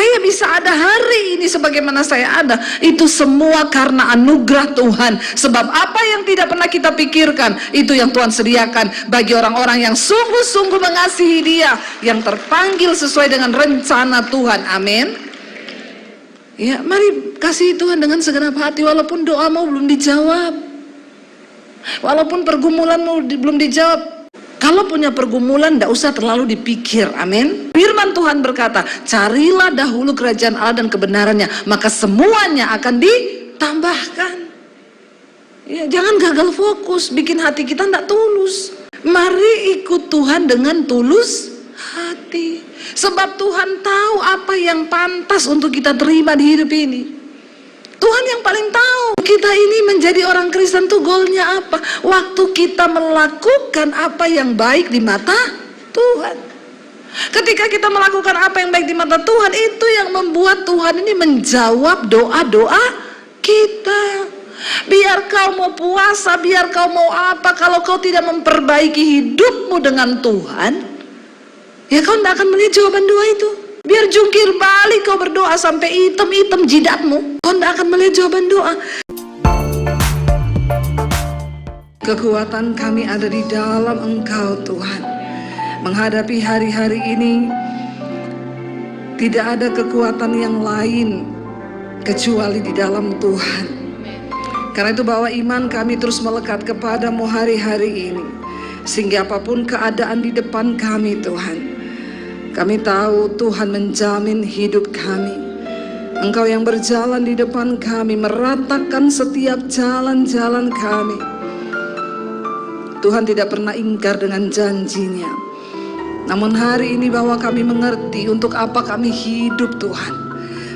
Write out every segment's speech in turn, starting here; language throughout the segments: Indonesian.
Saya bisa ada hari ini sebagaimana saya ada, itu semua karena anugerah Tuhan. Sebab apa yang tidak pernah kita pikirkan, itu yang Tuhan sediakan bagi orang-orang yang sungguh-sungguh mengasihi Dia, yang terpanggil sesuai dengan rencana Tuhan. Amin. Ya, mari kasih Tuhan dengan segenap hati, walaupun doamu belum dijawab, walaupun pergumulanmu belum dijawab. Kalau punya pergumulan, tidak usah terlalu dipikir. Amin. Firman Tuhan berkata, carilah dahulu kerajaan Allah dan kebenarannya, maka semuanya akan ditambahkan. Ya, jangan gagal fokus, bikin hati kita tidak tulus. Mari ikut Tuhan dengan tulus hati. Sebab Tuhan tahu apa yang pantas untuk kita terima di hidup ini. Tuhan yang paling tahu kita ini menjadi orang Kristen tuh goalnya apa. Waktu kita melakukan apa yang baik di mata Tuhan. Ketika kita melakukan apa yang baik di mata Tuhan, itu yang membuat Tuhan ini menjawab doa-doa kita. Biar kau mau puasa, biar kau mau apa, kalau kau tidak memperbaiki hidupmu dengan Tuhan, ya kau tidak akan melihat jawaban doa itu. Biar jungkir balik kau berdoa sampai hitam-hitam jidatmu, kau tidak akan melihat jawaban doa. Kekuatan kami ada di dalam Engkau Tuhan. Menghadapi hari-hari ini, tidak ada kekuatan yang lain kecuali di dalam Tuhan. Karena itu bawa iman kami terus melekat kepadamu hari-hari ini. Sehingga apapun keadaan di depan kami Tuhan, kami tahu Tuhan menjamin hidup kami. Engkau yang berjalan di depan kami, meratakan setiap jalan-jalan kami. Tuhan tidak pernah ingkar dengan janjinya. Namun hari ini bahwa kami mengerti untuk apa kami hidup Tuhan.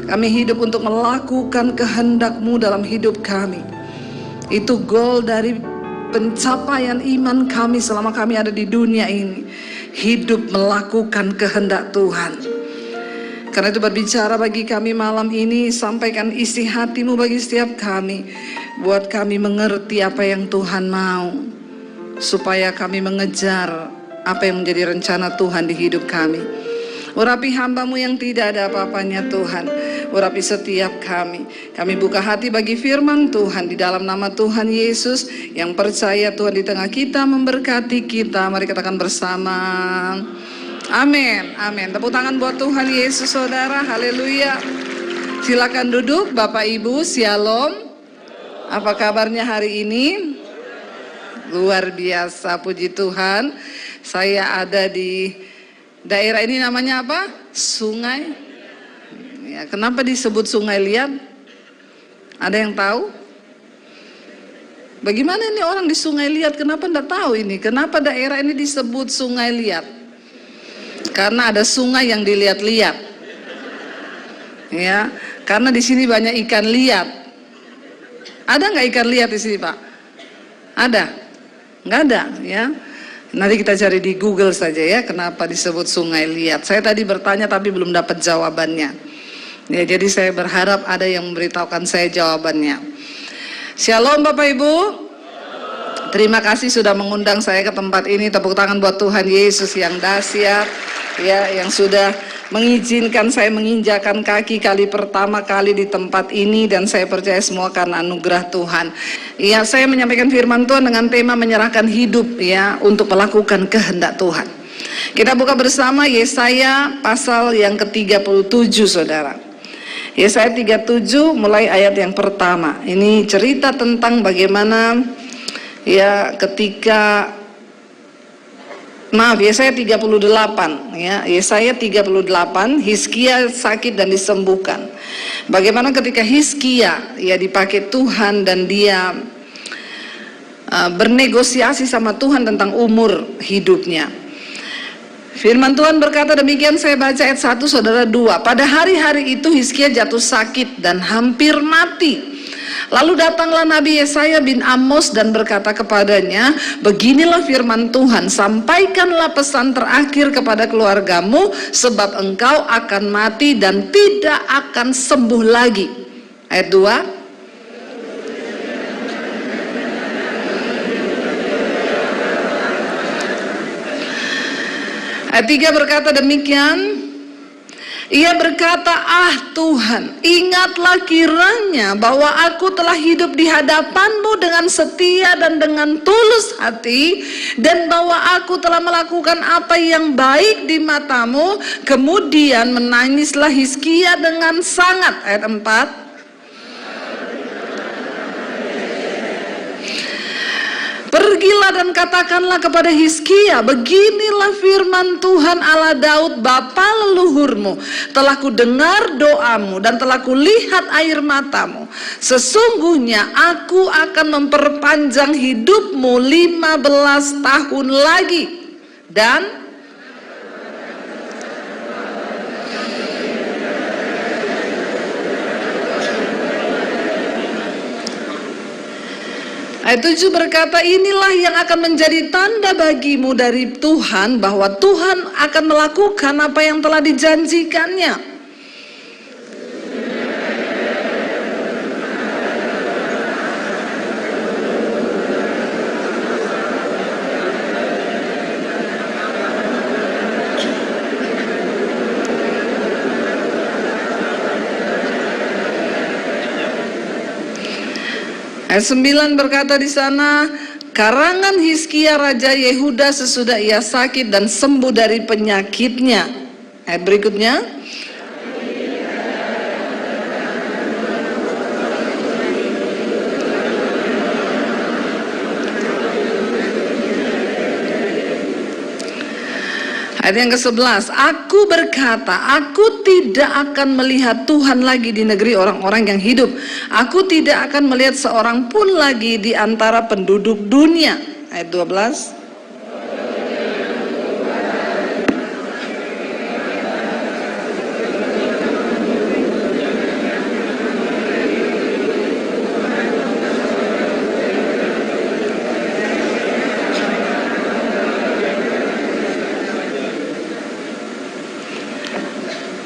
Kami hidup untuk melakukan kehendak-Mu dalam hidup kami. Itu goal dari pencapaian iman kami selama kami ada di dunia ini. Hidup melakukan kehendak Tuhan. Karena itu berbicara bagi kami malam ini, sampaikan isi hati-Mu bagi setiap kami. Buat kami mengerti apa yang Tuhan mau, supaya kami mengejar apa yang menjadi rencana Tuhan di hidup kami. Urapi hamba-Mu yang tidak ada apa-apanya Tuhan. Urapi setiap kami. Kami buka hati bagi firman Tuhan di dalam nama Tuhan Yesus. Yang percaya Tuhan di tengah kita memberkati kita. Mari katakan bersama. Amin. Amin. Tepuk tangan buat Tuhan Yesus saudara. Haleluya. Silakan duduk Bapak Ibu. Shalom. Apa kabarnya hari ini? Luar biasa, puji Tuhan. Saya ada di daerah ini, namanya apa? Sungai. Ya, kenapa disebut Sungai Liat? Ada yang tahu? Bagaimana ini orang di Sungai Liat? Kenapa enggak tahu ini? Kenapa daerah ini disebut Sungai Liat? Karena ada sungai yang dilihat-lihat. Ya, karena di sini banyak ikan liat. Ada nggak ikan liat di sini, Pak? Ada? Nggak ada, ya. Nanti kita cari di Google saja ya, kenapa disebut Sungai Liat. Saya tadi bertanya tapi belum dapat jawabannya. Ya, jadi saya berharap ada yang memberitahukan saya jawabannya. Shalom Bapak Ibu. Terima kasih sudah mengundang saya ke tempat ini. Tepuk tangan buat Tuhan Yesus yang dahsyat, ya, yang sudah mengizinkan saya menginjakan kaki kali pertama kali di tempat ini, dan saya percaya semua karena anugerah Tuhan. Ya, saya menyampaikan firman Tuhan dengan tema menyerahkan hidup, ya, untuk melakukan kehendak Tuhan. Kita buka bersama Yesaya pasal yang ke-37 saudara. Yesaya 37 mulai ayat yang pertama. Ini cerita tentang bagaimana, ya, ketika Yesaya 38, ya, Yesaya 38, Hizkia sakit dan disembuhkan. Bagaimana ketika Hizkia, ya, dipakai Tuhan dan dia bernegosiasi sama Tuhan tentang umur hidupnya. Firman Tuhan berkata demikian, saya baca ayat 1 saudara 2. Pada hari-hari itu Hizkia jatuh sakit dan hampir mati. Lalu datanglah Nabi Yesaya bin Amos dan berkata kepadanya, beginilah firman Tuhan, sampaikanlah pesan terakhir kepada keluargamu, sebab engkau akan mati dan tidak akan sembuh lagi. Ayat 2. Ayat 3 berkata demikian, Ia berkata, "Ah Tuhan, ingatlah kiranya bahwa aku telah hidup di hadapan-Mu dengan setia dan dengan tulus hati, dan bahwa aku telah melakukan apa yang baik di mata-Mu." Kemudian menangislah Hizkia dengan sangat. Ayat 4. "Pergilah dan katakanlah kepada Hizkia, beginilah firman Tuhan Allah Daud bapa leluhurmu, telah kudengar doamu dan telah kulihat air matamu. Sesungguhnya aku akan memperpanjang hidupmu 15 tahun lagi, dan ayat 7 berkata, inilah yang akan menjadi tanda bagimu dari Tuhan, bahwa Tuhan akan melakukan apa yang telah dijanjikannya. Ayat 9 berkata di sana, karangan Hizkia Raja Yehuda sesudah ia sakit dan sembuh dari penyakitnya. Ayat berikutnya, ayat yang ke-11, aku berkata, aku tidak akan melihat Tuhan lagi di negeri orang-orang yang hidup. Aku tidak akan melihat seorang pun lagi di antara penduduk dunia. Ayat 12.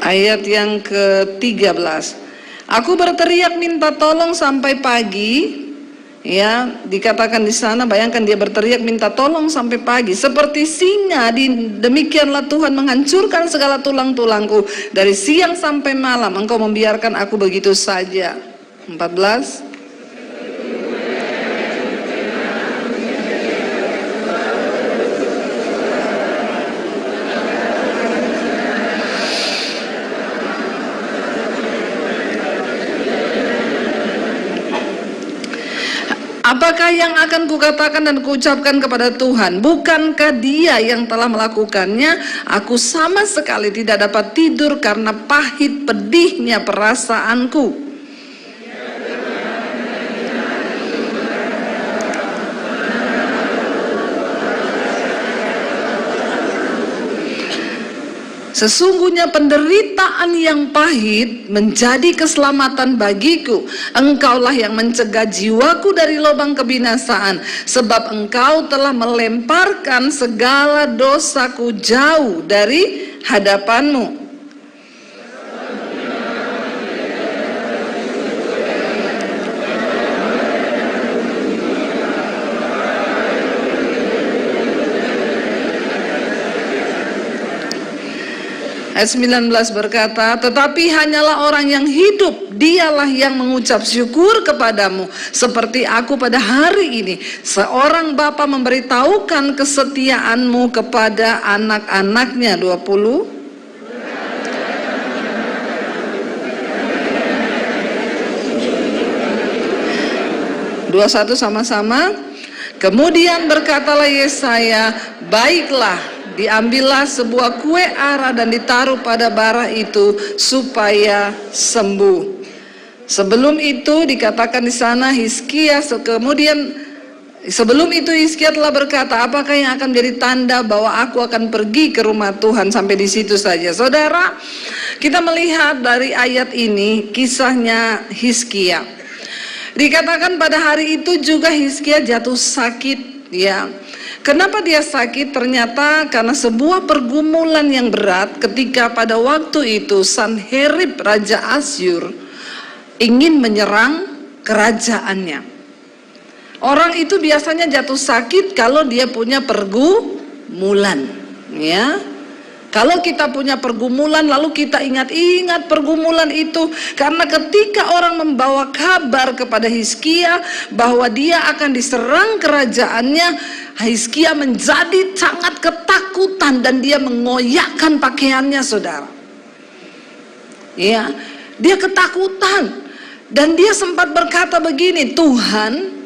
Ayat yang ke-13, aku berteriak minta tolong sampai pagi. Ya, dikatakan di sana, bayangkan dia berteriak minta tolong sampai pagi. Seperti singa, demikianlah Tuhan menghancurkan segala tulang-tulangku. Dari siang sampai malam Engkau membiarkan aku begitu saja. 14. Apakah yang akan kukatakan dan kuucapkan kepada Tuhan? Bukankah Dia yang telah melakukannya? Aku sama sekali tidak dapat tidur karena pahit pedihnya perasaanku. Sesungguhnya penderitaan yang pahit menjadi keselamatan bagiku. Engkaulah yang mencegah jiwaku dari lubang kebinasaan, sebab Engkau telah melemparkan segala dosaku jauh dari hadapanmu. Ayat 19 berkata, tetapi hanyalah orang yang hidup, dialah yang mengucap syukur kepadamu. Seperti aku pada hari ini, seorang bapa memberitahukan kesetiaanmu kepada anak-anaknya. 20. 21 sama-sama. Kemudian berkatalah Yesaya, baiklah, diambillah sebuah kue ara dan ditaruh pada bara itu supaya sembuh. Sebelum itu dikatakan di sana Hizkia, sebelum itu Hizkia telah berkata, apakah yang akan menjadi tanda bahwa aku akan pergi ke rumah Tuhan? Sampai di situ saja. Saudara, kita melihat dari ayat ini kisahnya Hizkia. Dikatakan pada hari itu juga Hizkia jatuh sakit, ya. Kenapa dia sakit? Ternyata karena sebuah pergumulan yang berat ketika pada waktu itu Sanherib Raja Asyur ingin menyerang kerajaannya. Orang itu biasanya jatuh sakit kalau dia punya pergumulan, ya. Kalau kita punya pergumulan, lalu kita ingat-ingat pergumulan itu, karena ketika orang membawa kabar kepada Hizkia bahwa dia akan diserang kerajaannya, Hizkia menjadi sangat ketakutan dan dia mengoyakkan pakaiannya, saudara. Ya, dia ketakutan dan dia sempat berkata begini, Tuhan,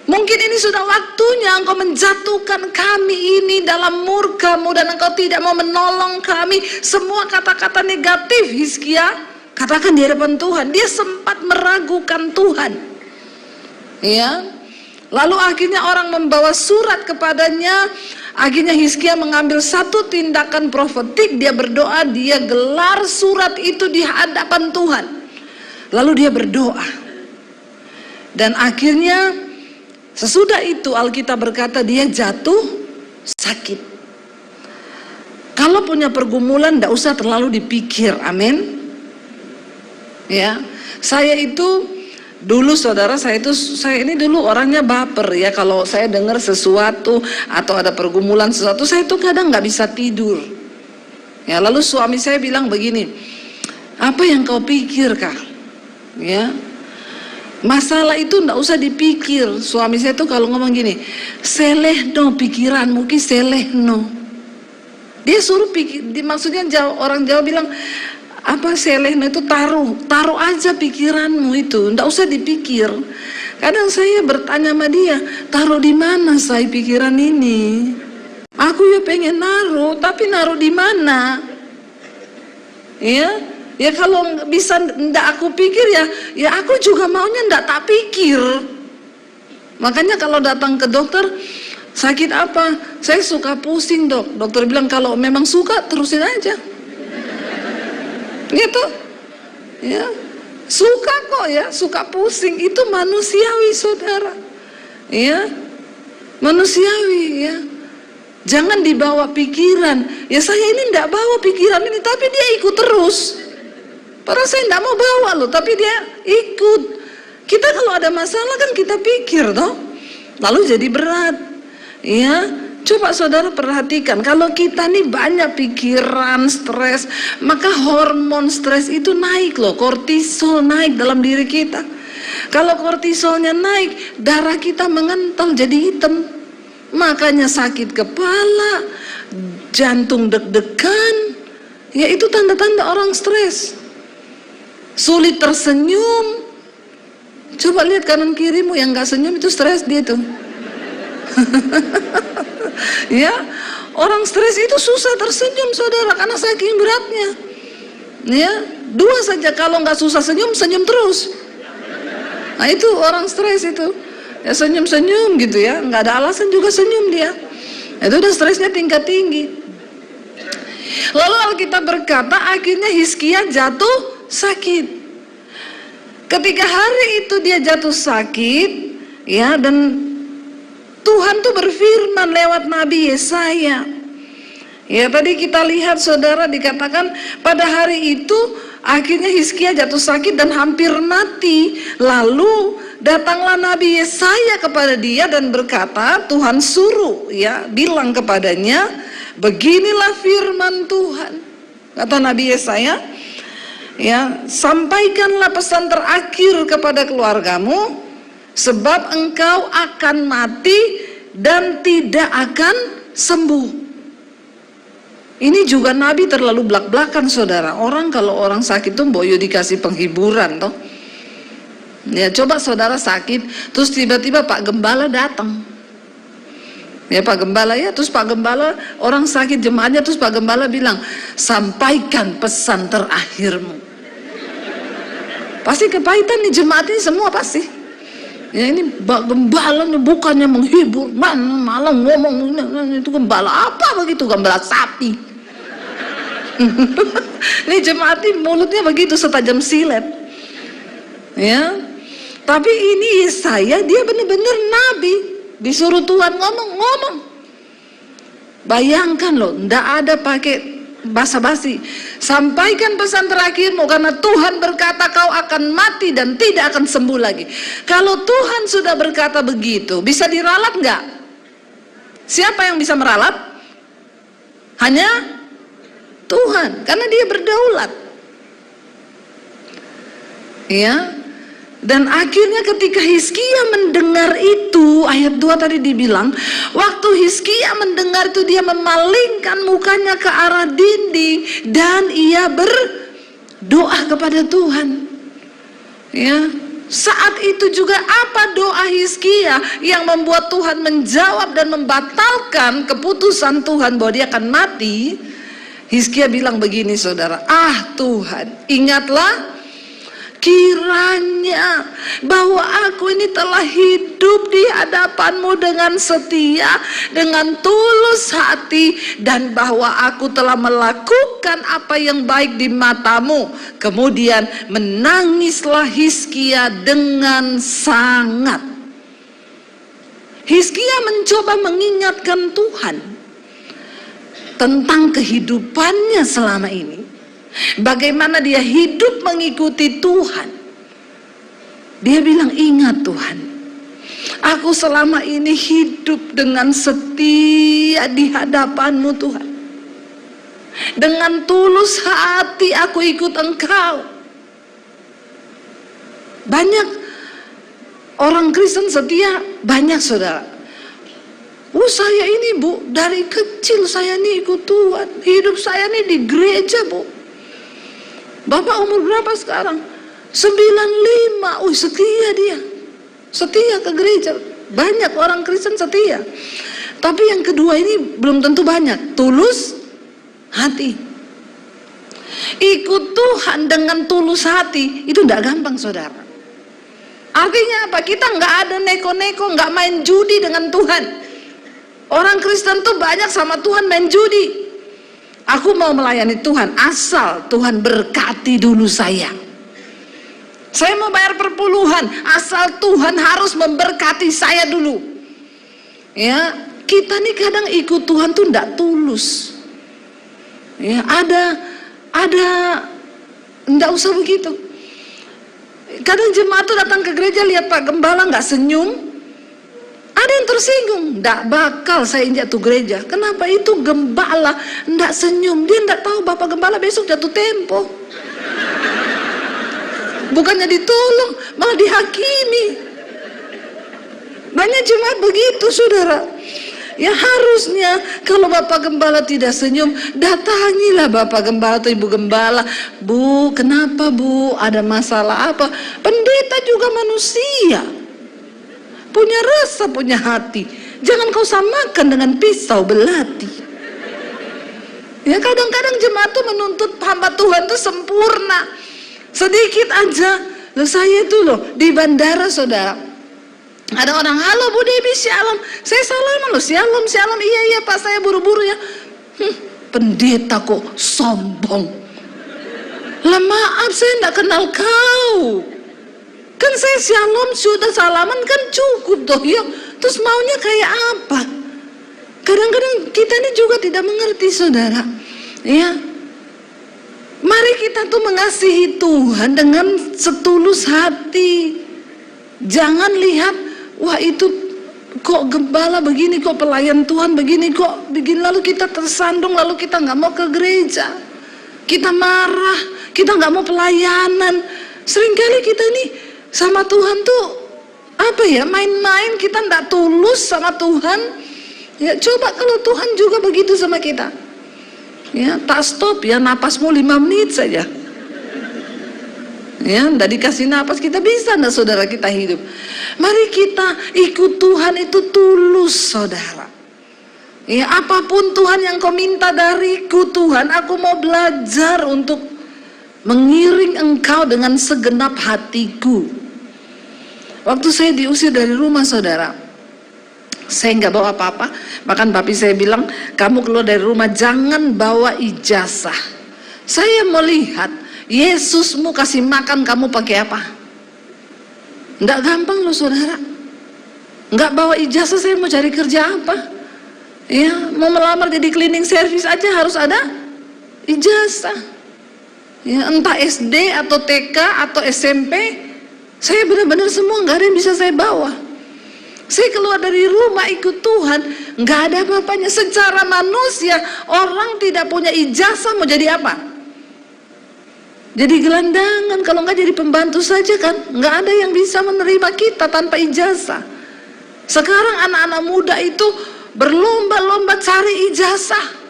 mungkin ini sudah waktunya Engkau menjatuhkan kami ini dalam murka-Mu dan Engkau tidak mau menolong kami. Semua kata-kata negatif Hizkia katakan di hadapan Tuhan. Dia sempat meragukan Tuhan. Ya. Lalu akhirnya orang membawa surat kepadanya. Akhirnya Hizkia mengambil satu tindakan profetik. Dia berdoa, dia gelar surat itu di hadapan Tuhan. Lalu dia berdoa. Dan akhirnya sesudah itu Alkitab berkata dia jatuh sakit. Kalau punya pergumulan tidak usah terlalu dipikir, amin. Ya, saya itu dulu, saudara, saya ini dulu orangnya baper ya. Kalau saya dengar sesuatu atau ada pergumulan sesuatu, saya tuh kadang nggak bisa tidur. Ya, lalu suami saya bilang begini, apa yang kau pikir, Kak? Ya. Masalah itu ndak usah dipikir. Suami saya tuh kalau ngomong gini, selehno pikiranmu ki selehno. Dia suruh pikir, maksudnya orang Jawa bilang apa selehno itu taruh aja pikiranmu itu, ndak usah dipikir. Kadang saya bertanya sama dia, taruh di mana saya pikiran ini? Aku ya pengen naruh, tapi naruh di mana? Ya. Ya kalau bisa ndak aku pikir ya aku juga maunya ndak tak pikir. Makanya kalau datang ke dokter, sakit apa? Saya suka pusing, Dok. Dokter bilang kalau memang suka terusin aja. Gitu. Ya. Suka kok ya, suka pusing, itu manusiawi, saudara. Ya. Manusiawi ya. Jangan dibawa pikiran. Ya saya ini ndak bawa pikiran ini, tapi dia ikut terus. Padahal saya tidak mau bawa loh, tapi dia ikut. Kita kalau ada masalah kan kita pikir toh, lalu jadi berat. Ya, coba saudara perhatikan, kalau kita nih banyak pikiran, stres, maka hormon stres itu naik loh, kortisol naik dalam diri kita. Kalau kortisolnya naik, darah kita mengental jadi hitam. Makanya sakit kepala, jantung deg-degan. Ya itu tanda-tanda orang stres. Sulit tersenyum. Coba lihat kanan kirimu yang gak senyum itu stres dia tuh. Ya, orang stres itu susah tersenyum, saudara, karena saking beratnya. Ya, dua saja kalau nggak susah senyum terus. Nah itu orang stres itu. Ya senyum gitu ya, nggak ada alasan juga senyum dia. Itu udah stresnya tingkat tinggi. Lalu Alkitab berkata akhirnya Hizkia jatuh sakit. Ketika hari itu dia jatuh sakit, ya, dan Tuhan tuh berfirman lewat Nabi Yesaya. Ya tadi kita lihat, saudara, dikatakan pada hari itu akhirnya Hizkia jatuh sakit dan hampir mati. Lalu datanglah Nabi Yesaya kepada dia dan berkata, Tuhan suruh ya bilang kepadanya, beginilah firman Tuhan. Kata Nabi Yesaya, ya, sampaikanlah pesan terakhir kepada keluargamu, sebab engkau akan mati dan tidak akan sembuh. Ini juga Nabi terlalu belak-belakan, saudara. Orang kalau orang sakit tuh boyo dikasih penghiburan toh. Ya coba saudara sakit, terus tiba-tiba Pak Gembala datang. Ya Pak Gembala ya, terus Pak Gembala orang sakit jemaatnya, terus Pak Gembala bilang, sampaikan pesan terakhirmu. Pasti kepahitan nih jemaat ini semua pasti. Ya ini gembala bukannya menghibur, malah ngomong itu gembala apa begitu, gembala sapi. Ini jemaat ini mulutnya begitu setajam silet. Ya. Tapi ini Yesaya dia benar-benar nabi, disuruh Tuhan ngomong. Bayangkan loh, ndak ada pakai basa-basi. Sampaikan pesan terakhirmu karena Tuhan berkata kau akan mati dan tidak akan sembuh lagi. Kalau Tuhan sudah berkata begitu, bisa diralat nggak? Siapa yang bisa meralat? Hanya Tuhan, karena dia berdaulat. Ya. Dan akhirnya ketika Hizkia mendengar itu, ayat 2 tadi dibilang, waktu Hizkia mendengar itu dia memalingkan mukanya ke arah dinding dan ia berdoa kepada Tuhan. Ya, saat itu juga apa doa Hizkia yang membuat Tuhan menjawab dan membatalkan keputusan Tuhan bahwa dia akan mati? Hizkia bilang begini, saudara, Tuhan, ingatlah kiranya bahwa aku ini telah hidup di hadapan-Mu dengan setia, dengan tulus hati, dan bahwa aku telah melakukan apa yang baik di mata-Mu. Kemudian menangislah Hizkia dengan sangat. Hizkia mencoba mengingatkan Tuhan tentang kehidupannya selama ini. Bagaimana dia hidup mengikuti Tuhan. Dia bilang, ingat Tuhan, aku selama ini hidup dengan setia di hadapan-Mu Tuhan. Dengan tulus hati aku ikut Engkau. Banyak orang Kristen setia, banyak saudara. Saya ini Bu, dari kecil saya ini ikut Tuhan. Hidup saya ini di gereja Bu. Bapak umur berapa sekarang? 95. Setia dia. Setia ke gereja. Banyak orang Kristen setia. Tapi yang kedua ini belum tentu banyak. Tulus hati. Ikut Tuhan dengan tulus hati itu tidak gampang, saudara. Artinya apa? Kita nggak ada neko-neko, nggak main judi dengan Tuhan. Orang Kristen tuh banyak sama Tuhan main judi. Aku mau melayani Tuhan asal Tuhan berkati dulu saya. Saya mau bayar perpuluhan asal Tuhan harus memberkati saya dulu. Ya, kita nih kadang ikut Tuhan tuh tidak tulus. Ya, ada tidak usah begitu. Kadang jemaat tuh datang ke gereja lihat Pak Gembala nggak senyum. Ada yang tersinggung, tidak bakal saya injak tuh gereja. Kenapa? Itu gembala tidak senyum. Dia tidak tahu Bapak Gembala besok jatuh tempo. Bukannya ditolong, malah dihakimi. Banyak jemaat begitu, saudara. Ya harusnya kalau Bapak Gembala tidak senyum, datangilah Bapak Gembala atau Ibu Gembala. Bu, kenapa Bu? Ada masalah apa? Pendeta juga manusia. Punya rasa, punya hati. Jangan kau samakan dengan pisau belati. Ya kadang-kadang jemaat tuh menuntut hamba Tuhan tuh sempurna. Sedikit aja. Loh saya itu loh di bandara, saudara. Ada orang, halo Bu Debi, shalom. Saya salaman loh, shalom, shalom. Iya Pak, saya buru-buru ya. Pendeta kok sombong. Lah maaf, saya tidak kenal kau. Kan saya shalom sudah salaman kan cukup toh ya. Terus maunya kayak apa? Kadang-kadang kita ini juga tidak mengerti, saudara. Ya, mari kita tuh mengasihi Tuhan dengan setulus hati. Jangan lihat, wah itu kok gembala begini, kok pelayan Tuhan begini, kok begini, lalu kita tersandung, lalu kita nggak mau ke gereja, kita marah, kita nggak mau pelayanan. Seringkali kita ini sama Tuhan tuh apa ya, main-main, kita nggak tulus sama Tuhan. Ya coba kalau Tuhan juga begitu sama kita. Ya tak stop ya, napasmu 5 menit saja. Ya nggak dikasih napas, kita bisa nggak saudara kita hidup. Mari kita ikut Tuhan itu tulus, saudara. Ya apapun Tuhan yang kau minta dariku Tuhan, aku mau belajar untuk mengiring Engkau dengan segenap hatiku. Waktu saya diusir dari rumah, saudara, saya nggak bawa apa-apa. Bahkan papi saya bilang, kamu keluar dari rumah jangan bawa ijazah. Saya melihat Yesusmu kasih makan kamu pakai apa? Nggak gampang loh, saudara. Nggak bawa ijazah, saya mau cari kerja apa? Ya, mau melamar jadi cleaning service aja harus ada ijazah. Ya, entah SD atau TK atau SMP, saya benar-benar semua nggak ada yang bisa saya bawa. Saya keluar dari rumah ikut Tuhan, nggak ada apa-apanya. Secara manusia, orang tidak punya ijazah mau jadi apa? Jadi gelandangan, kalau nggak jadi pembantu saja kan. Nggak ada yang bisa menerima kita tanpa ijazah. Sekarang anak-anak muda itu berlomba-lomba cari ijazah.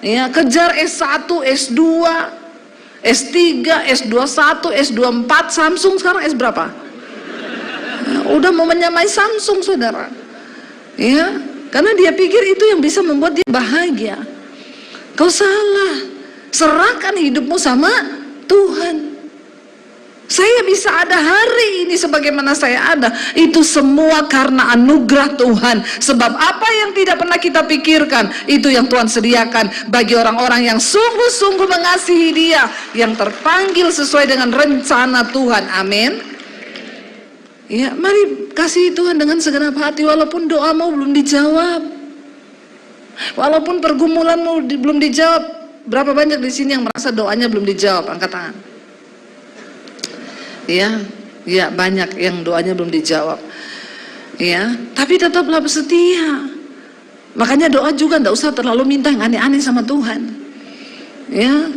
Ya, kejar S1, S2, S3, S21, S24, Samsung sekarang S berapa? Udah mau menyamai Samsung, saudara. Ya, karena dia pikir itu yang bisa membuat dia bahagia. Kau salah. Serahkan hidupmu sama Tuhan. Saya bisa ada hari ini sebagaimana saya ada, itu semua karena anugerah Tuhan. Sebab apa yang tidak pernah kita pikirkan, itu yang Tuhan sediakan bagi orang-orang yang sungguh-sungguh mengasihi Dia, yang terpanggil sesuai dengan rencana Tuhan. Amin. Ya, mari kasih Tuhan dengan segenap hati, walaupun doamu belum dijawab, walaupun pergumulanmu belum dijawab. Berapa banyak di sini yang merasa doanya belum dijawab? Angkat tangan. Ya, ya banyak yang doanya belum dijawab. Ya, tapi tetaplah setia. Makanya doa juga enggak usah terlalu minta yang aneh-aneh sama Tuhan. Ya.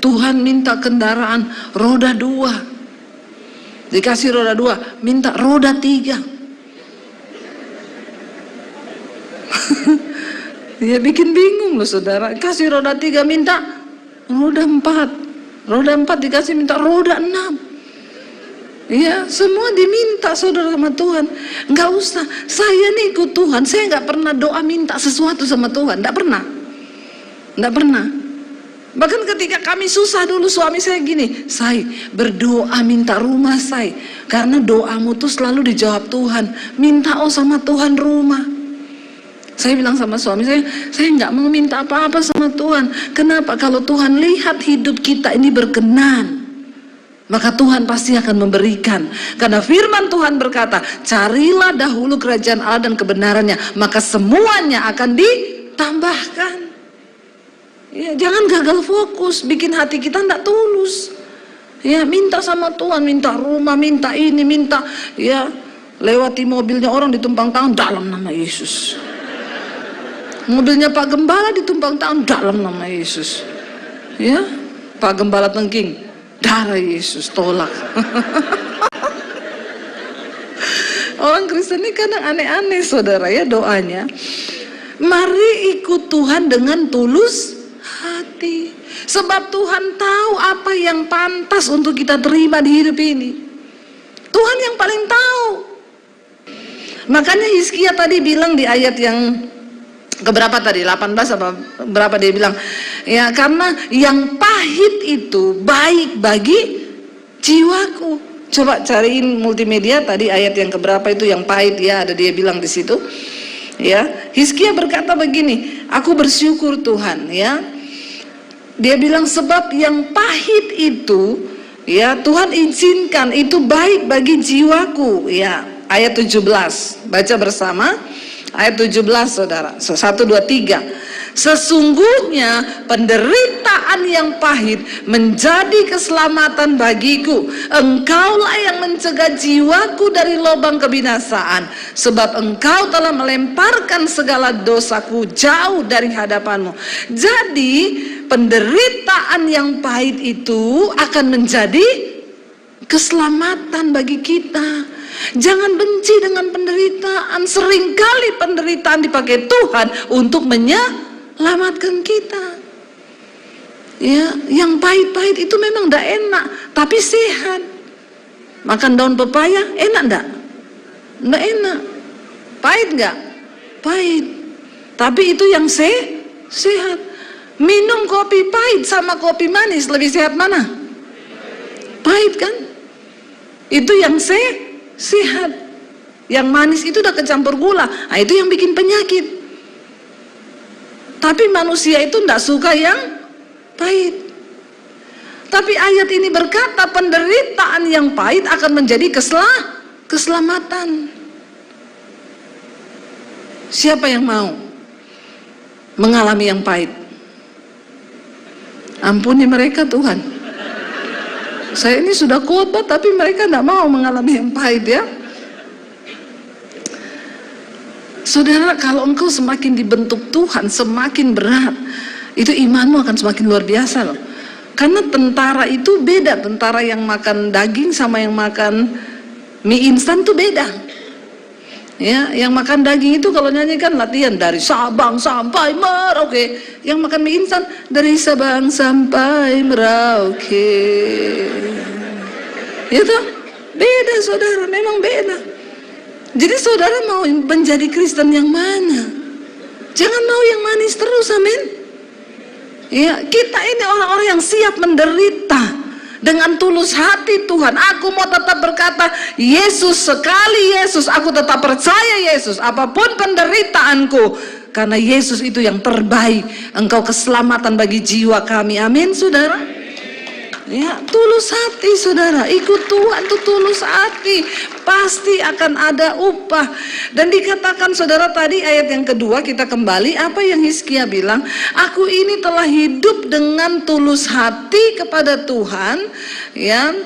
Tuhan minta kendaraan roda 2. Dikasih roda 2, minta roda 3. Ya bikin bingung loh, saudara. Kasih roda 3, minta roda 4. Roda 4 dikasih, minta roda 6. Ya, semua diminta, saudara, sama Tuhan. Nggak usah, saya nih ikut Tuhan, saya nggak pernah doa minta sesuatu sama Tuhan. Nggak pernah. Nggak pernah. Bahkan ketika kami susah dulu, suami saya gini, "Say, berdoa minta rumah, Say. Karena doamu tuh selalu dijawab Tuhan. Minta sama Tuhan rumah." Saya bilang sama suami saya nggak mau minta apa-apa sama Tuhan. Kenapa? Kalau Tuhan lihat hidup kita ini berkenan, maka Tuhan pasti akan memberikan. Karena firman Tuhan berkata, carilah dahulu kerajaan Allah dan kebenarannya, maka semuanya akan ditambahkan. Ya, jangan gagal fokus, bikin hati kita nggak tulus. Ya, minta sama Tuhan, minta rumah, minta ini, minta, ya, lewati mobilnya orang ditumpang tangan dalam nama Yesus. Mobilnya Pak Gembala ditumpang tangan dalam nama Yesus. Ya, Pak Gembala tengking, darah Yesus, tolak. Orang Kristen ini kadang aneh-aneh, saudara, ya doanya. Mari ikut Tuhan dengan tulus hati. Sebab Tuhan tahu apa yang pantas untuk kita terima di hidup ini. Tuhan yang paling tahu. Makanya Hizkia tadi bilang di ayat yang keberapa tadi, 18 apa berapa, dia bilang, ya karena yang pahit itu baik bagi jiwaku. Coba cariin multimedia tadi ayat yang keberapa itu yang pahit, ya ada dia bilang di situ. Ya, Hizkia berkata begini, aku bersyukur Tuhan, ya. Dia bilang sebab yang pahit itu, ya Tuhan izinkan, itu baik bagi jiwaku, ya. Ayat 17, baca bersama. Ayat 17, saudara. 1, 2, 3. Sesungguhnya penderitaan yang pahit menjadi keselamatan bagiku. Engkaulah yang mencegah jiwaku dari lubang kebinasaan. Sebab engkau telah melemparkan segala dosaku jauh dari hadapanmu. Jadi penderitaan yang pahit itu akan menjadi keselamatan bagi kita. Jangan benci dengan penderitaan. Seringkali penderitaan dipakai Tuhan untuk menyelamatkan kita. Ya, yang pahit-pahit itu memang tidak enak, tapi sehat. Makan daun pepaya enak enggak? Enggak enak. Pahit enggak? Pahit. Tapi itu yang sehat. Minum kopi pahit sama kopi manis, lebih sehat mana? Pahit kan? Itu yang sehat. Yang manis itu udah kecampur gula, nah itu yang bikin penyakit. Tapi manusia itu tidak suka yang pahit. Tapi ayat ini berkata penderitaan yang pahit akan menjadi keselamatan. Siapa yang mau mengalami yang pahit? Ampuni mereka Tuhan. Saya ini sudah khotbah tapi mereka tidak mau mengalami yang pahit ya. Saudara, kalau engkau semakin dibentuk Tuhan, semakin berat, itu imanmu akan semakin luar biasa loh. Karena tentara itu beda, tentara yang makan daging sama yang makan mie instan itu beda. Ya, yang makan daging itu kalau nyanyi kan latihan dari Sabang sampai Merauke. Yang makan mie instan dari Sabang sampai Merauke. Itu beda saudara, memang beda. Jadi saudara mau menjadi Kristen yang mana? Jangan mau yang manis terus, amin. Ya, kita ini orang-orang yang siap menderita dengan tulus hati. Tuhan, aku mau tetap berkata Yesus, sekali Yesus, aku tetap percaya Yesus apapun penderitaanku, karena Yesus itu yang terbaik. Engkau keselamatan bagi jiwa kami, amin saudara. Ya, tulus hati saudara, ikut Tuhan tuh tulus hati, pasti akan ada upah. Dan dikatakan saudara tadi ayat yang kedua, kita kembali apa yang Hizkia bilang, aku ini telah hidup dengan tulus hati kepada Tuhan. Ya,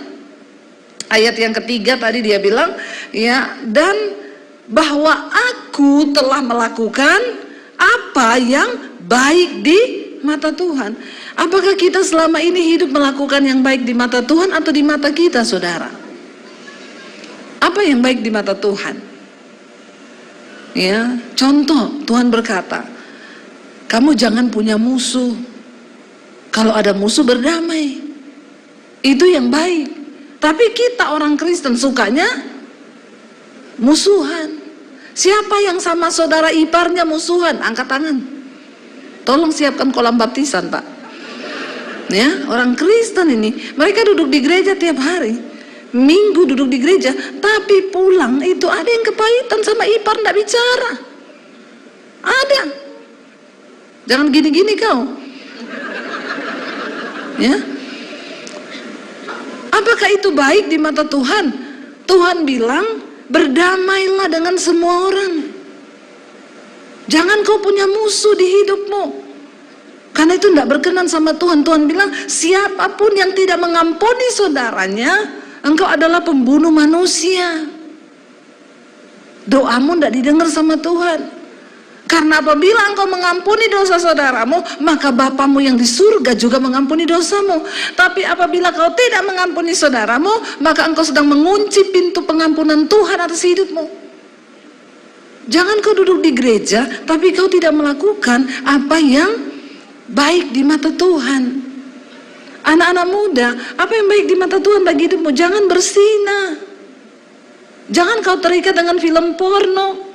ayat yang ketiga tadi dia bilang, ya, dan bahwa aku telah melakukan apa yang baik di mata Tuhan. Apakah kita selama ini hidup melakukan yang baik di mata Tuhan atau di mata kita, saudara? Apa yang baik di mata Tuhan? Ya, contoh, Tuhan berkata, kamu jangan punya musuh. Kalau ada musuh berdamai. Itu yang baik. Tapi kita orang Kristen sukanya musuhan. Siapa yang sama saudara iparnya musuhan? Angkat tangan. Tolong siapkan kolam baptisan, Pak. Ya, orang Kristen ini, mereka duduk di gereja tiap hari, minggu duduk di gereja, tapi pulang itu ada yang kepahitan sama ipar, tidak bicara. Ada. Jangan gini-gini kau. Ya. Apakah itu baik di mata Tuhan? Tuhan bilang, berdamailah dengan semua orang. Jangan kau punya musuh di hidupmu. Karena itu tidak berkenan sama Tuhan. Tuhan bilang, siapapun yang tidak mengampuni saudaranya, engkau adalah pembunuh manusia. Doamu tidak didengar sama Tuhan. Karena apabila engkau mengampuni dosa saudaramu, maka Bapamu yang di surga juga mengampuni dosamu. Tapi apabila kau tidak mengampuni saudaramu, maka engkau sedang mengunci pintu pengampunan Tuhan atas hidupmu. Jangan kau duduk di gereja, tapi kau tidak melakukan apa yang baik di mata Tuhan. Anak-anak muda, apa yang baik di mata Tuhan bagi hidupmu? Jangan berzina. Jangan kau terikat dengan film porno.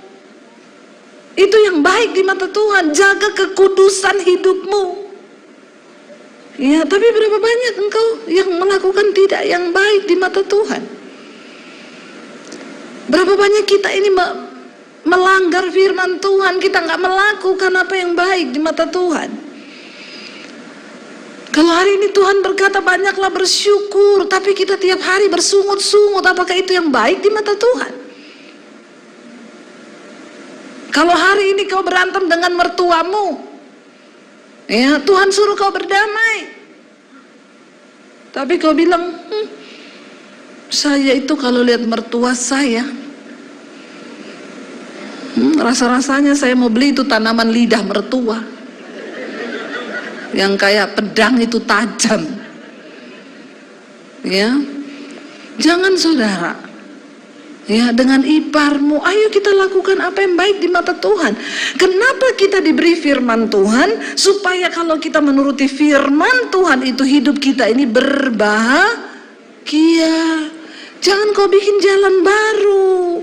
Itu yang baik di mata Tuhan. Jaga kekudusan hidupmu. Ya, tapi berapa banyak engkau yang melakukan tidak yang baik di mata Tuhan? Berapa banyak kita ini melanggar firman Tuhan, kita nggak melakukan apa yang baik di mata Tuhan. Kalau hari ini Tuhan berkata banyaklah bersyukur, tapi kita tiap hari bersungut-sungut, apakah itu yang baik di mata Tuhan? Kalau hari ini kau berantem dengan mertuamu, ya Tuhan suruh kau berdamai, tapi kau bilang, saya itu kalau lihat mertua saya, rasa-rasanya saya mau beli itu tanaman lidah mertua. Yang kayak pedang itu tajam. Ya, jangan saudara. Ya, dengan iparmu, ayo kita lakukan apa yang baik di mata Tuhan. Kenapa kita diberi firman Tuhan? Supaya kalau kita menuruti firman Tuhan itu hidup kita ini berbahagia. Jangan kau bikin jalan baru.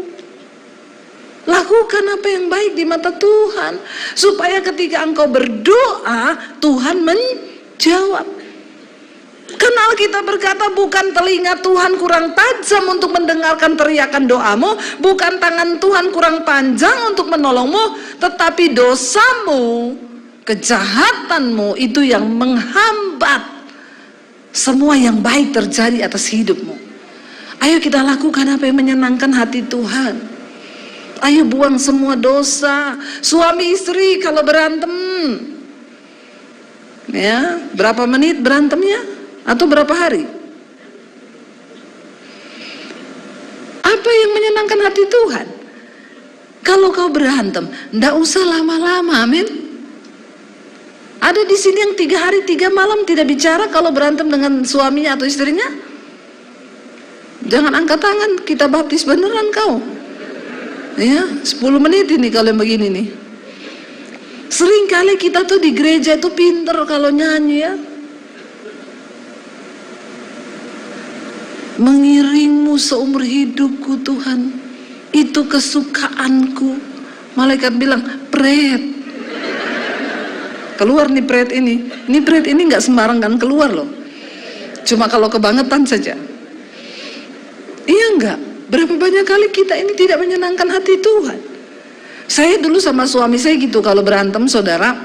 Lakukan apa yang baik di mata Tuhan, supaya ketika engkau berdoa, Tuhan menjawab. Karena Alkitab berkata, bukan telinga Tuhan kurang tajam untuk mendengarkan teriakan doamu, bukan tangan Tuhan kurang panjang untuk menolongmu, tetapi dosamu, kejahatanmu itu yang menghambat semua yang baik terjadi atas hidupmu. Ayo kita lakukan apa yang menyenangkan hati Tuhan. Ayo buang semua dosa. Suami istri kalau berantem, ya berapa menit berantemnya? Atau berapa hari? yang menyenangkan hati Tuhan. Kalau kau berantem, ndak usah lama-lama, amin. Ada di sini yang 3 hari 3 malam tidak bicara kalau berantem dengan suaminya atau istrinya. Jangan angkat tangan, kita baptis beneran kau. Ya, 10 menit ini kalau yang begini nih. Seringkali kita tuh di gereja itu pinter kalau nyanyi ya. Mengiringmu seumur hidupku Tuhan, itu kesukaanku. Malaikat bilang, pret. Keluar nih pret ini. Ini pret ini nggak sembarangan keluar loh. Cuma kalau kebangetan saja. Iya enggak? Berapa banyak kali kita ini tidak menyenangkan hati Tuhan. Saya dulu sama suami saya gitu kalau berantem saudara.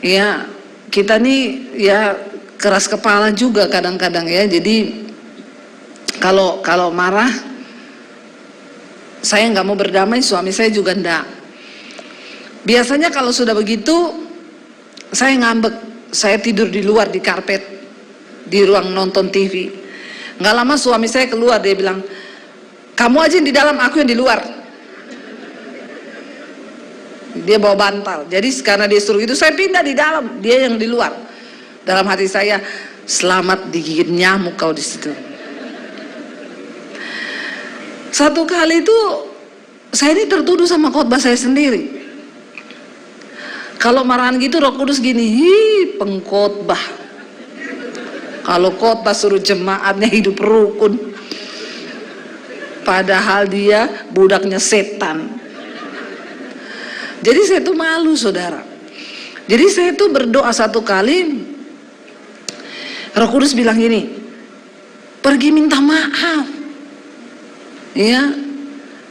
Ya, kita nih ya keras kepala juga kadang-kadang ya. Jadi kalau marah, saya nggak mau berdamai, suami saya juga enggak. Biasanya kalau sudah begitu, saya ngambek, saya tidur di luar di karpet, di ruang nonton TV. Nggak lama suami saya keluar, dia bilang, kamu aja yang di dalam, aku yang di luar. Dia bawa bantal, jadi karena dia suruh itu, saya pindah di dalam, dia yang di luar. Dalam hati saya, selamat digigit nyamuk kau di situ. Satu kali itu saya ini tertuduh sama khotbah saya sendiri. Kalau marahan gitu Roh Kudus gini, pengkhotbah. Kalau khotbah suruh jemaatnya hidup rukun, padahal dia budaknya setan. Jadi saya tuh malu saudara. Jadi saya tuh berdoa satu kali, Roh Kudus bilang gini, pergi minta maaf. Ya,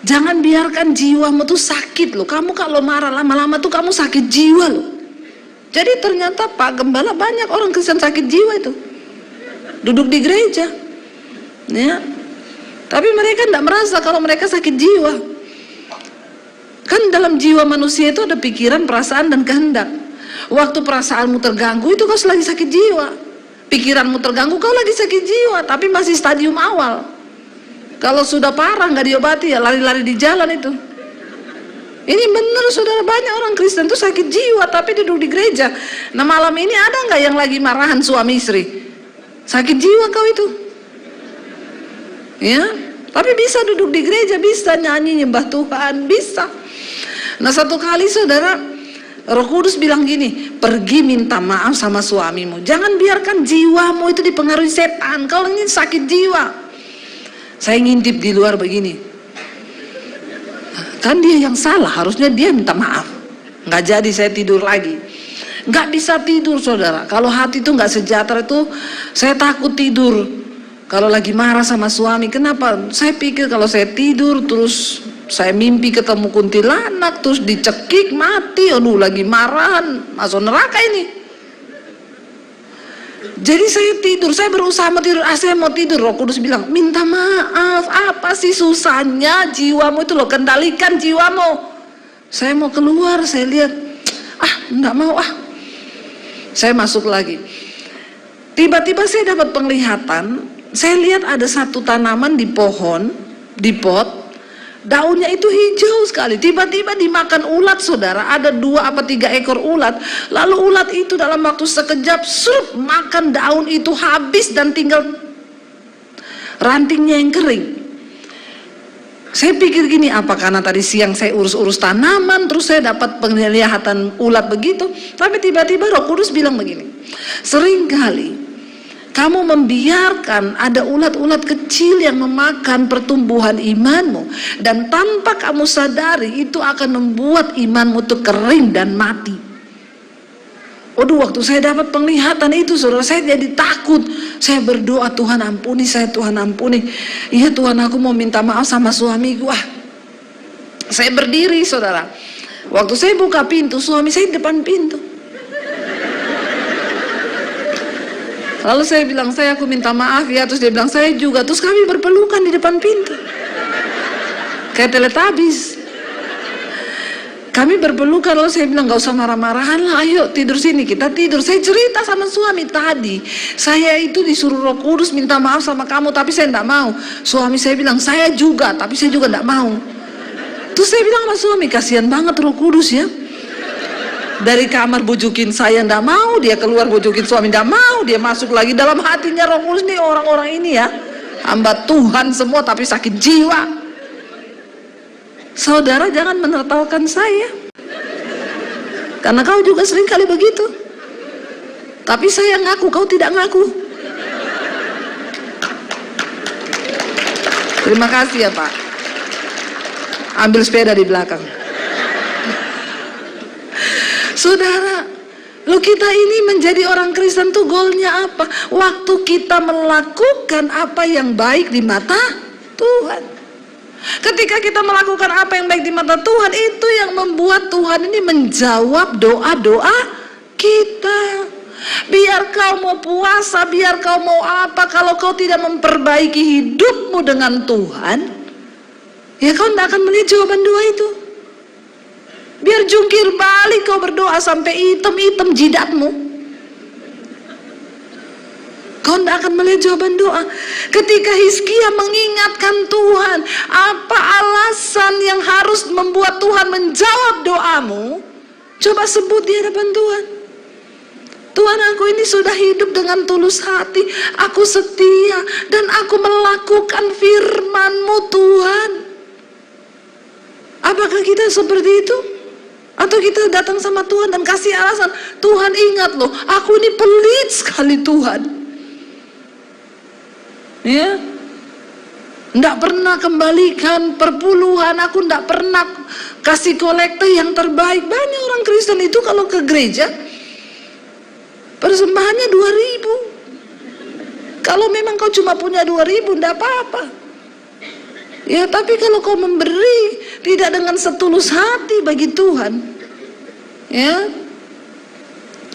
jangan biarkan jiwamu tuh sakit loh. Kamu kalau marah lama-lama tuh kamu sakit jiwa loh. Jadi ternyata Pak Gembala banyak orang Kristen sakit jiwa itu, duduk di gereja, ya. Tapi mereka tidak merasa kalau mereka sakit jiwa. Kan dalam jiwa manusia itu ada pikiran, perasaan, dan kehendak. Waktu perasaanmu terganggu itu kau lagi sakit jiwa. Pikiranmu terganggu kau lagi sakit jiwa, tapi masih stadium awal. Kalau sudah parah nggak diobati ya lari-lari di jalan itu. Ini benar saudara, banyak orang Kristen tuh sakit jiwa tapi duduk di gereja. Nah malam ini ada nggak yang lagi marahan suami istri? Sakit jiwa kau itu. Ya, tapi bisa duduk di gereja, bisa nyanyi nyembah Tuhan, bisa. Nah satu kali saudara, Roh Kudus bilang gini, pergi minta maaf sama suamimu. Jangan biarkan jiwamu itu dipengaruhi setan. Kau ini sakit jiwa. Saya ngintip di luar begini, kan dia yang salah, harusnya dia minta maaf. Nggak jadi saya tidur lagi, nggak bisa tidur saudara. Kalau hati itu nggak sejahtera itu, saya takut tidur. Kalau lagi marah sama suami, kenapa? Saya pikir kalau saya tidur terus saya mimpi ketemu kuntilanak, terus dicekik mati, aduh lagi marahan, masuk neraka ini. Jadi saya tidur, saya berusaha mau tidur, saya mau tidur. Roh Kudus bilang, minta maaf, apa sih susahnya jiwamu itu loh, kendalikan jiwamu. Saya mau keluar, saya lihat, enggak mau Saya masuk lagi. Tiba-tiba saya dapat penglihatan, saya lihat ada satu tanaman di pohon, di pot, daunnya itu hijau sekali. Tiba-tiba dimakan ulat saudara, ada 2 apa 3 ekor ulat. Lalu ulat itu dalam waktu sekejap makan daun itu habis dan tinggal rantingnya yang kering. Saya pikir gini, apa karena tadi siang saya urus-urus tanaman terus saya dapat penglihatan ulat begitu. Tapi tiba-tiba Roh Kudus bilang begini, seringkali kamu membiarkan ada ulat-ulat kecil yang memakan pertumbuhan imanmu, dan tanpa kamu sadari itu akan membuat imanmu itu kering dan mati. Waduh, waktu saya dapat penglihatan itu saudara, saya jadi takut. Saya berdoa, Tuhan ampuni saya, Tuhan ampuni. Iya Tuhan, aku mau minta maaf sama suamiku. Saya berdiri saudara. Waktu saya buka pintu, suami saya di depan pintu. Lalu saya bilang, aku minta maaf ya. Terus dia bilang, saya juga. Terus kami berpelukan di depan pintu, kayak Teletubbies. Kami berpelukan, lalu saya bilang, gak usah marah-marahan lah, ayo tidur sini, kita tidur. Saya cerita sama suami tadi, saya itu disuruh Roh Kudus minta maaf sama kamu, tapi saya tidak mau. Suami saya bilang, saya juga, tapi saya juga tidak mau. Terus saya bilang sama suami, kasihan banget Roh Kudus ya. Dari kamar bujukin saya tidak mau, dia keluar bujukin suami tidak mau, dia masuk lagi. Dalam hatinya Roh Kudus nih, orang-orang ini ya, hamba Tuhan semua tapi sakit jiwa. Saudara jangan menertawakan saya, karena kau juga sering kali begitu. Tapi saya ngaku, kau tidak ngaku. Terima kasih ya Pak. Ambil sepeda di belakang. Saudara, lo kita ini menjadi orang Kristen tuh goalnya apa? Waktu kita melakukan apa yang baik di mata Tuhan. Ketika kita melakukan apa yang baik di mata Tuhan, itu yang membuat Tuhan ini menjawab doa-doa kita. Biar kau mau puasa, biar kau mau apa, kalau kau tidak memperbaiki hidupmu dengan Tuhan, ya kau tidak akan melihat jawaban doa itu. Biar jungkir balik kau berdoa sampai hitam-hitam jidatmu, kau tidak akan melihat jawaban doa. Ketika Hizkia mengingatkan Tuhan, apa alasan yang harus membuat Tuhan menjawab doamu? Coba sebut di hadapan Tuhan. Tuhan, aku ini sudah hidup dengan tulus hati, aku setia, dan aku melakukan firman-Mu Tuhan. Apakah kita seperti itu? Atau kita datang sama Tuhan dan kasih alasan, Tuhan ingat loh, aku ini pelit sekali Tuhan. Ya, tidak pernah kembalikan perpuluhan, aku tidak pernah kasih kolekte yang terbaik. Banyak orang Kristen itu kalau ke gereja persembahannya 2.000. Kalau memang kau cuma punya 2.000, tidak apa-apa. Ya, tapi kalau kau memberi tidak dengan setulus hati bagi Tuhan, ya,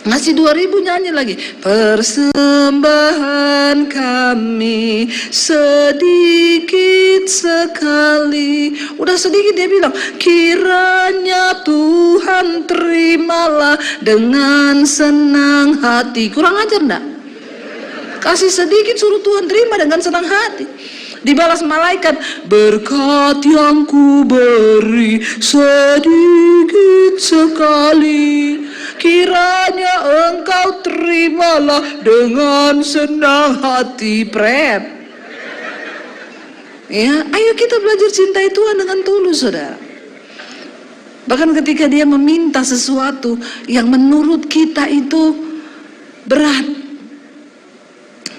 ngasih 2.000 nyanyi lagi, persembahan kami sedikit sekali. Udah sedikit dia bilang, kiranya Tuhan terimalah dengan senang hati. Kurang ajar enggak? Kasih sedikit suruh Tuhan terima dengan senang hati. Dibalas malaikat, berkat yang ku beri sedikit sekali, kiranya engkau terimalah dengan senang hati. Pret. Ya, ayo kita belajar cintai Tuhan dengan tulus, saudara. Bahkan ketika dia meminta sesuatu yang menurut kita itu berat,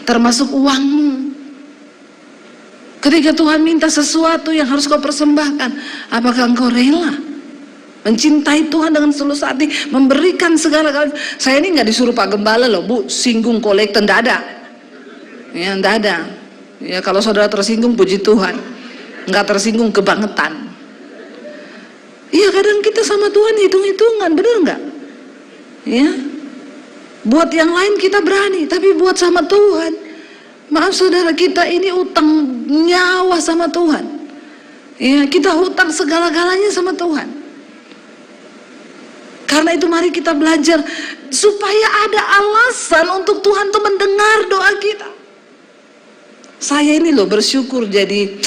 termasuk uangmu. Ketika Tuhan minta sesuatu yang harus kau persembahkan, apakah engkau rela mencintai Tuhan dengan seluruh hati, memberikan segala-galanya? Saya ini nggak disuruh Pak Gembala loh, Bu, singgung kolekte, nggak ada. Ya, nggak ada. Ya, kalau saudara tersinggung, puji Tuhan. Nggak tersinggung, kebangetan. Iya, kadang kita sama Tuhan hitung-hitungan, bener nggak? Ya, buat yang lain kita berani, tapi buat sama Tuhan, maaf saudara, kita ini utang nyawa sama Tuhan. Ya, kita hutang segala-galanya sama Tuhan. Karena itu mari kita belajar supaya ada alasan untuk Tuhan tuh mendengar doa kita. Saya ini loh bersyukur jadi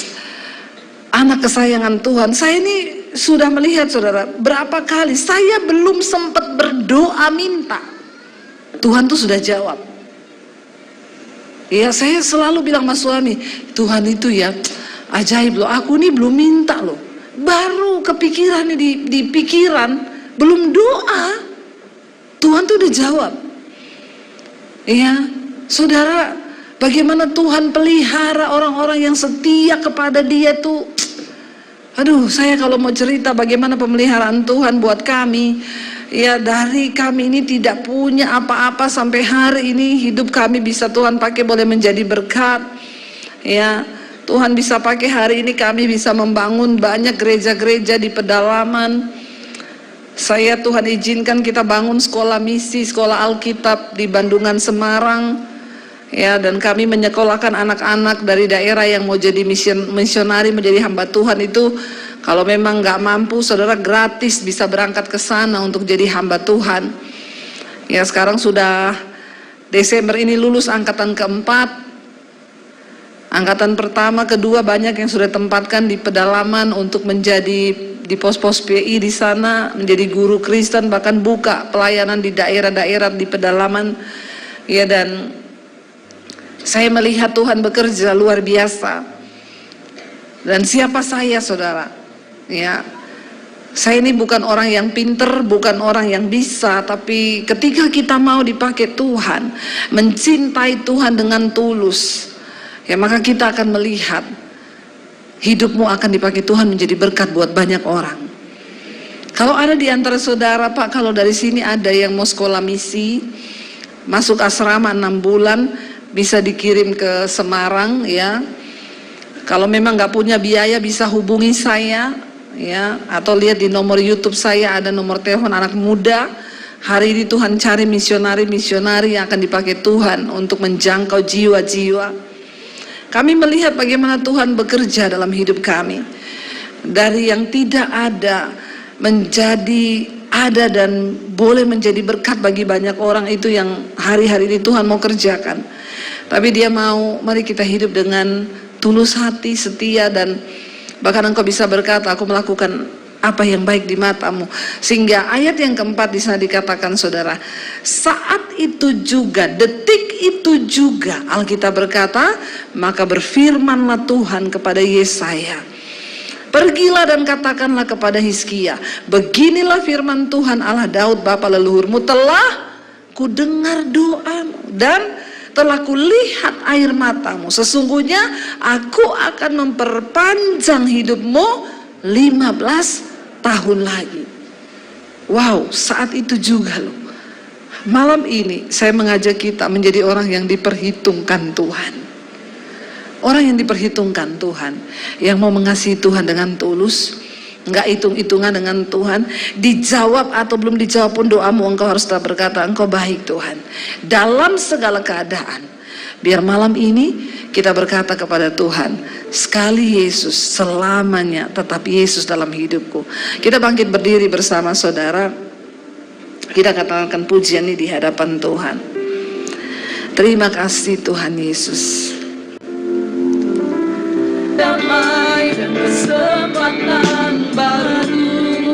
anak kesayangan Tuhan. Saya ini sudah melihat saudara, berapa kali saya belum sempat berdoa minta, Tuhan tuh sudah jawab. Ya, saya selalu bilang sama suami, Tuhan itu ya ajaib loh, aku nih belum minta loh, baru kepikiran di pikiran, belum doa, Tuhan tuh udah jawab. Ya, saudara, bagaimana Tuhan pelihara orang-orang yang setia kepada Dia tuh. Aduh, saya kalau mau cerita bagaimana pemeliharaan Tuhan buat kami, ya, dari kami ini tidak punya apa-apa sampai hari ini hidup kami bisa Tuhan pakai boleh menjadi berkat. Ya, Tuhan bisa pakai hari ini kami bisa membangun banyak gereja-gereja di pedalaman. Saya Tuhan izinkan kita bangun sekolah misi, sekolah Alkitab di Bandungan, Semarang. Ya, dan kami menyekolahkan anak-anak dari daerah yang mau jadi misionari, menjadi hamba Tuhan itu. Kalau memang nggak mampu, saudara gratis bisa berangkat ke sana untuk jadi hamba Tuhan. Ya, sekarang sudah Desember ini lulus angkatan keempat. Angkatan pertama, kedua banyak yang sudah tempatkan di pedalaman untuk menjadi di pos-pos PI di sana, menjadi guru Kristen, bahkan buka pelayanan di daerah-daerah di pedalaman. Ya, dan saya melihat Tuhan bekerja luar biasa. Dan siapa saya, saudara? Ya, saya ini bukan orang yang pinter, bukan orang yang bisa, tapi ketika kita mau dipakai Tuhan, mencintai Tuhan dengan tulus, ya maka kita akan melihat hidupmu akan dipakai Tuhan menjadi berkat buat banyak orang. Kalau ada di antara saudara, Pak, kalau dari sini ada yang mau sekolah misi, masuk asrama 6 bulan, bisa dikirim ke Semarang, ya. Kalau memang nggak punya biaya bisa hubungi saya, ya, atau lihat di nomor YouTube saya ada nomor telepon anak muda. Hari ini Tuhan cari misionari-misionari yang akan dipakai Tuhan untuk menjangkau jiwa-jiwa. Kami melihat bagaimana Tuhan bekerja dalam hidup kami. Dari yang tidak ada menjadi ada dan boleh menjadi berkat bagi banyak orang, itu yang hari-hari ini Tuhan mau kerjakan. Tapi Dia mau, mari kita hidup dengan tulus hati, setia, dan bahkan engkau bisa berkata, aku melakukan apa yang baik di matamu. Sehingga ayat yang keempat di sana dikatakan, saudara, saat itu juga, detik itu juga, Alkitab berkata, maka berfirmanlah Tuhan kepada Yesaya, pergilah dan katakanlah kepada Hizkia, beginilah firman Tuhan Allah Daud bapa leluhurmu, telah kudengar doamu dan telah kulihat air matamu. Sesungguhnya aku akan memperpanjang hidupmu 15 tahun lagi. Wow, saat itu juga loh. Malam ini saya mengajak kita menjadi orang yang diperhitungkan Tuhan. Orang yang diperhitungkan Tuhan, yang mau mengasihi Tuhan dengan tulus, nggak hitung-hitungan dengan Tuhan. Dijawab atau belum dijawab pun doamu, engkau harus tetap berkata, engkau baik Tuhan, dalam segala keadaan. Biar malam ini kita berkata kepada Tuhan, sekali Yesus, selamanya tetap Yesus dalam hidupku. Kita bangkit berdiri bersama saudara. Kita katakan pujian ini di hadapan Tuhan. Terima kasih Tuhan Yesus. Damai dan kesempatan baru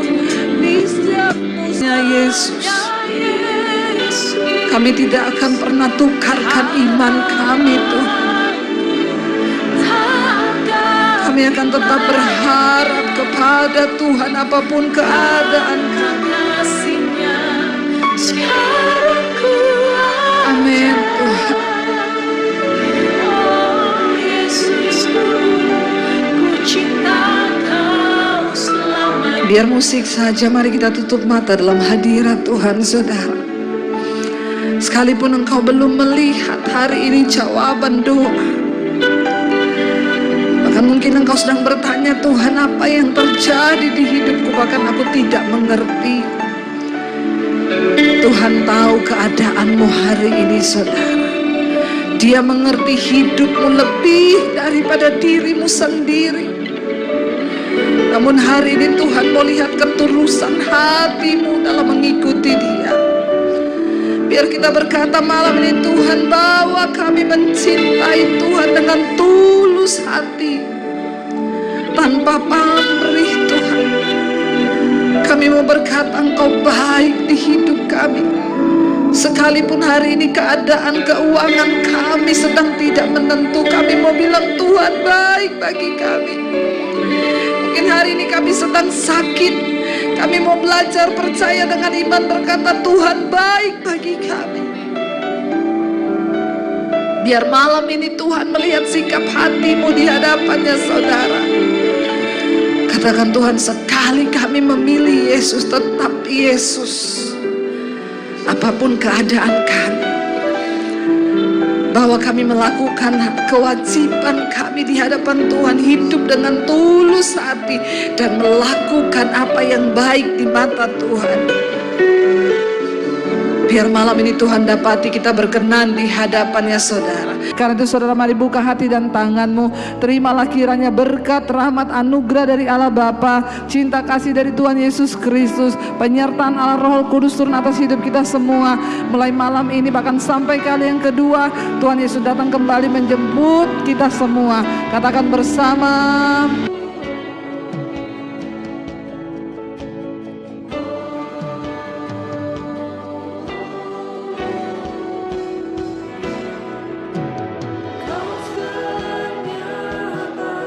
di setiap musim Yesus. Kami tidak akan pernah tukarkan iman kami Tuhan. Kami akan tetap berharap kepada Tuhan apapun keadaan kami. Amin Tuhan. Biar musik saja, mari kita tutup mata dalam hadirat Tuhan, saudara. Sekalipun engkau belum melihat hari ini jawaban doa, bahkan mungkin engkau sedang bertanya, Tuhan apa yang terjadi di hidupku, bahkan aku tidak mengerti. Tuhan tahu keadaanmu hari ini, saudara. Dia mengerti hidupmu lebih daripada dirimu sendiri. Namun hari ini Tuhan mau lihat ketulusan hatimu dalam mengikuti Dia. Biar kita berkata malam ini, Tuhan, bawa kami mencintai Tuhan dengan tulus hati, tanpa pamrih Tuhan. Kami mau berkata Engkau baik di hidup kami. Sekalipun hari ini keadaan keuangan kami sedang tidak menentu, kami mau bilang Tuhan baik bagi kami. Mungkin hari ini kami sedang sakit, kami mau belajar percaya dengan iman berkata Tuhan baik bagi kami. Biar malam ini Tuhan melihat sikap hatimu di hadapannya, saudara. Katakan, Tuhan, sekali kami memilih Yesus, tetap Yesus. Apapun keadaan kami, bahwa kami melakukan kewajiban kami di hadapan Tuhan, hidup dengan tulus hati dan melakukan apa yang baik di mata Tuhan. Biar malam ini Tuhan dapati kita berkenan di hadapannya saudara. Karena itu saudara, mari buka hati dan tanganmu. Terimalah kiranya berkat, rahmat, anugerah dari Allah Bapa, cinta kasih dari Tuhan Yesus Kristus, penyertaan Allah Roh Kudus turun atas hidup kita semua. Mulai malam ini bahkan sampai kali yang kedua, Tuhan Yesus datang kembali menjemput kita semua. Katakan bersama,